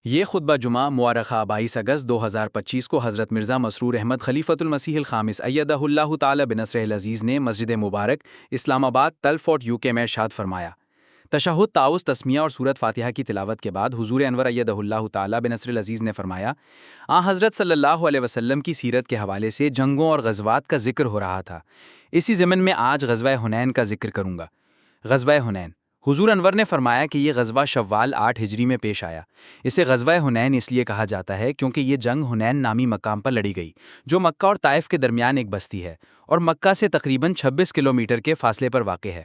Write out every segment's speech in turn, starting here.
یہ خطبہ جمعہ مورخہ 22 اگست 2025 کو حضرت مرزا مسرور احمد خلیفۃ المسیح الخامس ایدہ اللہ تعالی بنصرہ العزیز نے مسجد مبارک اسلام آباد تل فورٹ UK میں ارشاد فرمایا۔ تشہد، تعوذ، تسمیہ اور سورت فاتحہ کی تلاوت کے بعد حضور انور ایدہ اللہ تعالی بنصرہ العزیز نے فرمایا، حضرت صلی اللہ علیہ وسلم کی سیرت کے حوالے سے جنگوں اور غزوات کا ذکر ہو رہا تھا۔ اسی ضمن میں آج غزوہ حنین کا ذکر کروں گا۔ غزوہ حنین، حضور انور نے فرمایا کہ یہ غزوہ شوال 8 ہجری میں پیش آیا۔ اسے غزوہ حنین اس لیے کہا جاتا ہے کیونکہ یہ جنگ حنین نامی مقام پر لڑی گئی، جو مکہ اور طائف کے درمیان ایک بستی ہے اور مکہ سے تقریباً 26 کلومیٹر کے فاصلے پر واقع ہے۔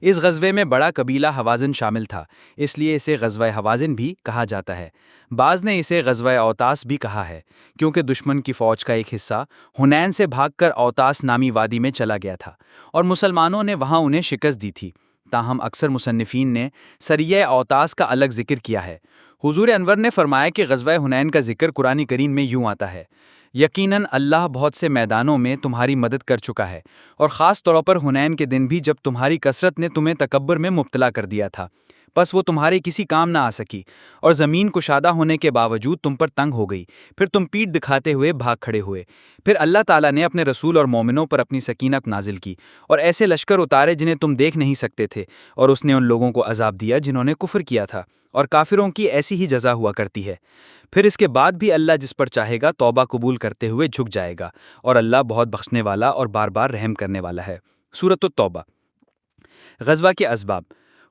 اس غزوے میں بڑا قبیلہ حوازن شامل تھا، اس لیے اسے غزوہ حوازن بھی کہا جاتا ہے۔ بعض نے اسے غزوہ اوتاس بھی کہا ہے، کیونکہ دشمن کی فوج کا ایک حصہ حنین سے بھاگ کر اوتاس نامی وادی میں چلا گیا تھا اور مسلمانوں نے وہاں انہیں شکست دی تھی۔ تاہم اکثر مصنفین نے سریہ اوتاس کا الگ ذکر کیا ہے۔ حضور انور نے فرمایا کہ غزوہ حنین کا ذکر قرآن کریم میں یوں آتا ہے، یقیناً اللہ بہت سے میدانوں میں تمہاری مدد کر چکا ہے، اور خاص طور پر حنین کے دن بھی جب تمہاری کثرت نے تمہیں تکبر میں مبتلا کر دیا تھا، بس وہ تمہارے کسی کام نہ آ سکی اور زمین کشادہ ہونے کے باوجود تم پر تنگ ہو گئی، پھر تم پیٹھ دکھاتے ہوئے بھاگ کھڑے ہوئے۔ پھر اللہ تعالیٰ نے اپنے رسول اور مومنوں پر اپنی سکینت نازل کی اور ایسے لشکر اتارے جنہیں تم دیکھ نہیں سکتے تھے، اور اس نے ان لوگوں کو عذاب دیا جنہوں نے کفر کیا تھا، اور کافروں کی ایسی ہی جزا ہوا کرتی ہے۔ پھر اس کے بعد بھی اللہ جس پر چاہے گا توبہ قبول کرتے ہوئے جھک جائے گا، اور اللہ بہت بخشنے والا اور بار بار رحم کرنے والا ہے۔ سورۃ التوبہ۔ غزوہ کے اسباب۔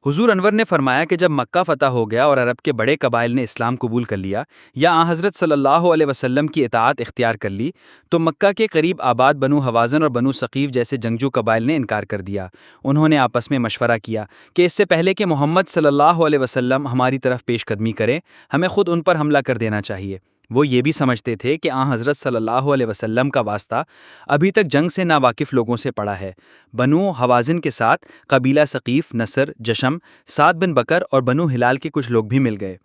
حضور انور نے فرمایا کہ جب مکہ فتح ہو گیا اور عرب کے بڑے قبائل نے اسلام قبول کر لیا یا حضرت صلی اللہ علیہ وسلم کی اطاعت اختیار کر لی، تو مکہ کے قریب آباد بنو حوازن اور بنو ثقیف جیسے جنگجو قبائل نے انکار کر دیا۔ انہوں نے آپس میں مشورہ کیا کہ اس سے پہلے کہ محمد صلی اللہ علیہ وسلم ہماری طرف پیش قدمی کریں، ہمیں خود ان پر حملہ کر دینا چاہیے۔ وہ یہ بھی سمجھتے تھے کہ حضرت صلی اللہ علیہ وسلم کا واسطہ ابھی تک جنگ سے ناواقف لوگوں سے پڑا ہے۔ بنو حوازن کے ساتھ قبیلہ ثقیف، نصر، جشم، سعد بن بکر اور بنو ہلال کے کچھ لوگ بھی مل گئے۔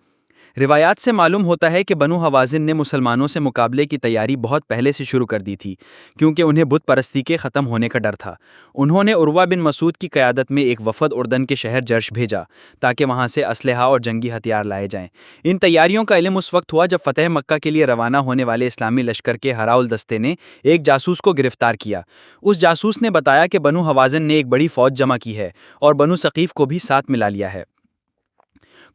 روایات سے معلوم ہوتا ہے کہ بنو حوازن نے مسلمانوں سے مقابلے کی تیاری بہت پہلے سے شروع کر دی تھی، کیونکہ انہیں بت پرستی کے ختم ہونے کا ڈر تھا۔ انہوں نے عروہ بن مسعود کی قیادت میں ایک وفد اردن کے شہر جرش بھیجا تاکہ وہاں سے اسلحہ اور جنگی ہتھیار لائے جائیں۔ ان تیاریوں کا علم اس وقت ہوا جب فتح مکہ کے لیے روانہ ہونے والے اسلامی لشکر کے ہراول دستے نے ایک جاسوس کو گرفتار کیا۔ اس جاسوس نے بتایا کہ بنو حوازن نے ایک بڑی فوج جمع کی ہے اور بنو ثقیف کو بھی ساتھ ملا لیا ہے۔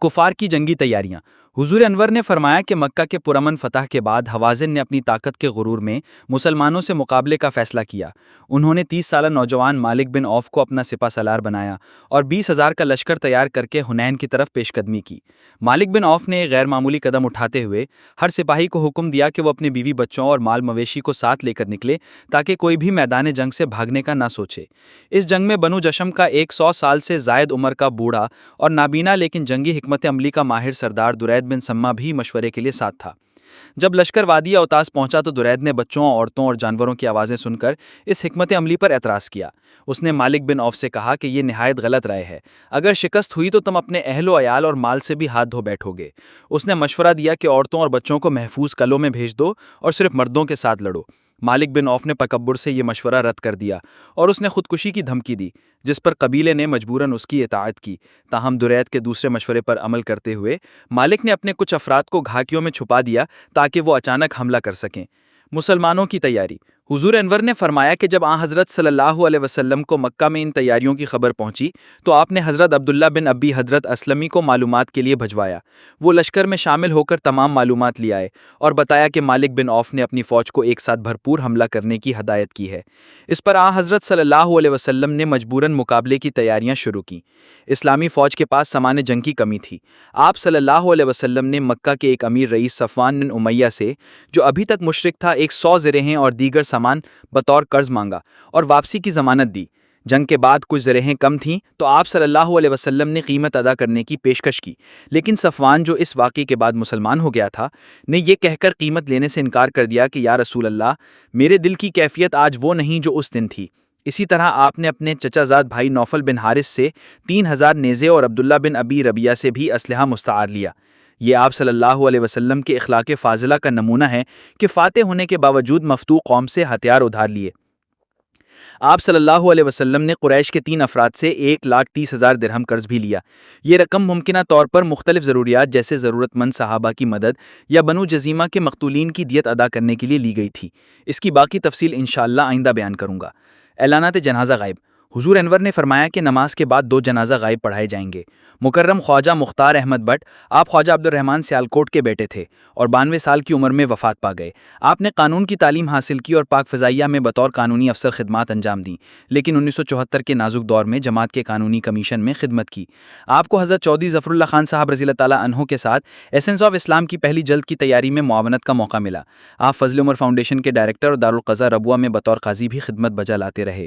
کفار کی جنگی تیاریاں۔ حضور انور نے فرمایا کہ مکہ کے پرامن فتح کے بعد حوازن نے اپنی طاقت کے غرور میں مسلمانوں سے مقابلے کا فیصلہ کیا۔ انہوں نے 30 سالہ نوجوان مالک بن عوف کو اپنا سپہ سالار بنایا اور 20,000 کا لشکر تیار کر کے حنین کی طرف پیش قدمی کی۔ مالک بن عوف نے ایک غیر معمولی قدم اٹھاتے ہوئے ہر سپاہی کو حکم دیا کہ وہ اپنے بیوی بچوں اور مال مویشی کو ساتھ لے کر نکلے تاکہ کوئی بھی میدان جنگ سے بھاگنے کا نہ سوچے۔ اس جنگ میں بنو جشم کا 100 سال سے زائد عمر کا بوڑھا اور نابینا لیکن جنگی حکمت عملی کا ماہر سردار درید بن سما بھی مشورے کے لیے ساتھ تھا۔ جب لشکر وادی اوتاس پہنچا تو درید نے بچوں، عورتوں اور جانوروں کی آوازیں سن کر اس حکمت عملی پر اعتراض کیا۔ اس نے مالک بن عوف سے کہا کہ یہ نہایت غلط رائے ہے، اگر شکست ہوئی تو تم اپنے اہل و عیال اور مال سے بھی ہاتھ دھو بیٹھو گے۔ اس نے مشورہ دیا کہ عورتوں اور بچوں کو محفوظ قلعوں میں بھیج دو اور صرف مردوں کے ساتھ لڑو۔ مالک بن عوف نے تکبر سے یہ مشورہ رد کر دیا اور اس نے خودکشی کی دھمکی دی، جس پر قبیلے نے مجبوراً اس کی اطاعت کی۔ تاہم درید کے دوسرے مشورے پر عمل کرتے ہوئے مالک نے اپنے کچھ افراد کو گھاٹیوں میں چھپا دیا تاکہ وہ اچانک حملہ کر سکیں۔ مسلمانوں کی تیاری۔ حضور انور نے فرمایا کہ جب حضرت صلی اللہ علیہ وسلم کو مکہ میں ان تیاریوں کی خبر پہنچی تو آپ نے حضرت عبداللہ بن ابی حضرت اسلمی کو معلومات کے لیے بھجوایا۔ وہ لشکر میں شامل ہو کر تمام معلومات لے آئے اور بتایا کہ مالک بن عوف نے اپنی فوج کو ایک ساتھ بھرپور حملہ کرنے کی ہدایت کی ہے۔ اس پر حضرت صلی اللہ علیہ وسلم نے مجبوراً مقابلے کی تیاریاں شروع کیں۔ اسلامی فوج کے پاس سامان جنگ کی کمی تھی۔ آپ صلی اللہ علیہ وسلم نے مکہ کے ایک امیر رئیس صفوان بن امیہ سے، جو ابھی تک مشرک تھا، 100 زرہیں اور دیگر سامان بطور قرض مانگا اور واپسی کی ضمانت دی۔ جنگ کے بعد کچھ زرہیں کم تھیں تو آپ صلی اللہ علیہ وسلم نے قیمت ادا کرنے کی پیشکش کی، لیکن صفوان، جو اس واقعے کے بعد مسلمان ہو گیا تھا، نے یہ کہہ کر قیمت لینے سے انکار کر دیا کہ یا رسول اللہ، میرے دل کی کیفیت آج وہ نہیں جو اس دن تھی۔ اسی طرح آپ نے اپنے چچا زاد بھائی نوفل بن حارث سے 3000 نیزے اور عبداللہ بن ابی ربیہ سے بھی اسلحہ مستعار لیا۔ یہ آپ صلی اللہ علیہ وسلم کے اخلاق فاضلہ کا نمونہ ہے کہ فاتح ہونے کے باوجود مفتوح قوم سے ہتھیار ادھار لیے۔ آپ صلی اللہ علیہ وسلم نے قریش کے 3 افراد سے 1,30,000 درہم قرض بھی لیا۔ یہ رقم ممکنہ طور پر مختلف ضروریات جیسے ضرورت مند صحابہ کی مدد یا بنو جزیمہ کے مقتولین کی دیت ادا کرنے کے لیے لی گئی تھی۔ اس کی باقی تفصیل انشاءاللہ آئندہ بیان کروں گا۔ اعلانات جنازہ غائب۔ حضور انور نے فرمایا کہ نماز کے بعد 2 جنازہ غائب پڑھائے جائیں گے۔ مکرم خواجہ مختار احمد بٹ، آپ خواجہ عبد الرحمن سیالکوٹ کے بیٹے تھے اور 92 سال کی عمر میں وفات پا گئے۔ آپ نے قانون کی تعلیم حاصل کی اور پاک فضائیہ میں بطور قانونی افسر خدمات انجام دیں، لیکن 1974 کے نازک دور میں جماعت کے قانونی کمیشن میں خدمت کی۔ آپ کو حضرت چودھری ظفر اللہ خان صاحب رضی اللہ تعالیٰ عنہ کے ساتھ ایسنس آف اسلام کی پہلی جلد کی تیاری میں معاونت کا موقع ملا۔ آپ فضل عمر فاؤنڈیشن کے ڈائریکٹر اور دارالقضاء ربوہ میں بطور قاضی بھی خدمت بجا لاتے رہے۔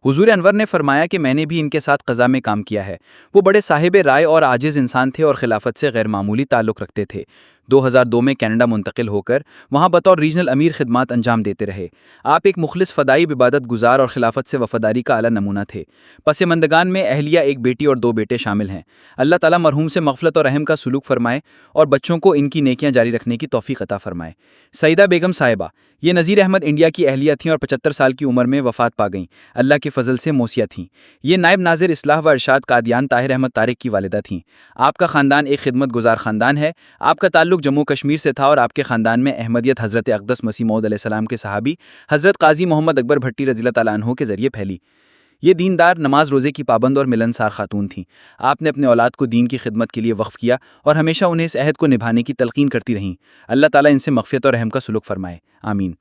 حضور انور نے فرمایا کہ میں نے بھی ان کے ساتھ قضاء میں کام کیا ہے۔ وہ بڑے صاحب رائے اور عاجز انسان تھے اور خلافت سے غیر معمولی تعلق رکھتے تھے۔ 2002 میں کینیڈا منتقل ہو کر وہاں بطور ریجنل امیر خدمات انجام دیتے رہے۔ آپ ایک مخلص فدائی، عبادت گزار اور خلافت سے وفاداری کا اعلیٰ نمونہ تھے۔ پسماندگان میں اہلیہ، ایک بیٹی اور 2 بیٹے شامل ہیں۔ اللہ تعالیٰ مرحوم سے مغفرت اور رحم کا سلوک فرمائے اور بچوں کو ان کی نیکیاں جاری رکھنے کی توفیق عطا فرمائے۔ سعیدہ بیگم صاحبہ، یہ نذیر احمد انڈیا کی اہلیہ تھیں اور 75 سال کی عمر میں وفات پا گئیں۔ اللہ کے فضل سے موسیہ تھیں۔ یہ نائب ناظر اصلاح و ارشاد قادیان طاہر احمد طارق کی والدہ تھیں۔ آپ کا خاندان ایک خدمت گزار خاندان ہے۔ آپ کا تعلق جموں کشمیر سے تھا اور آپ کے خاندان میں احمدیت حضرت اقدس مسیح موعود علیہ السلام کے صحابی حضرت قاضی محمد اکبر بھٹی رضی اللہ تعالیٰ عنہ کے ذریعے پھیلی۔ یہ دیندار، نماز روزے کی پابند اور ملنسار خاتون تھیں۔ آپ نے اپنے اولاد کو دین کی خدمت کے لیے وقف کیا اور ہمیشہ انہیں اس عہد کو نبھانے کی تلقین کرتی رہیں۔ اللہ تعالیٰ ان سے مغفرت اور رحم کا سلوک فرمائے، آمین۔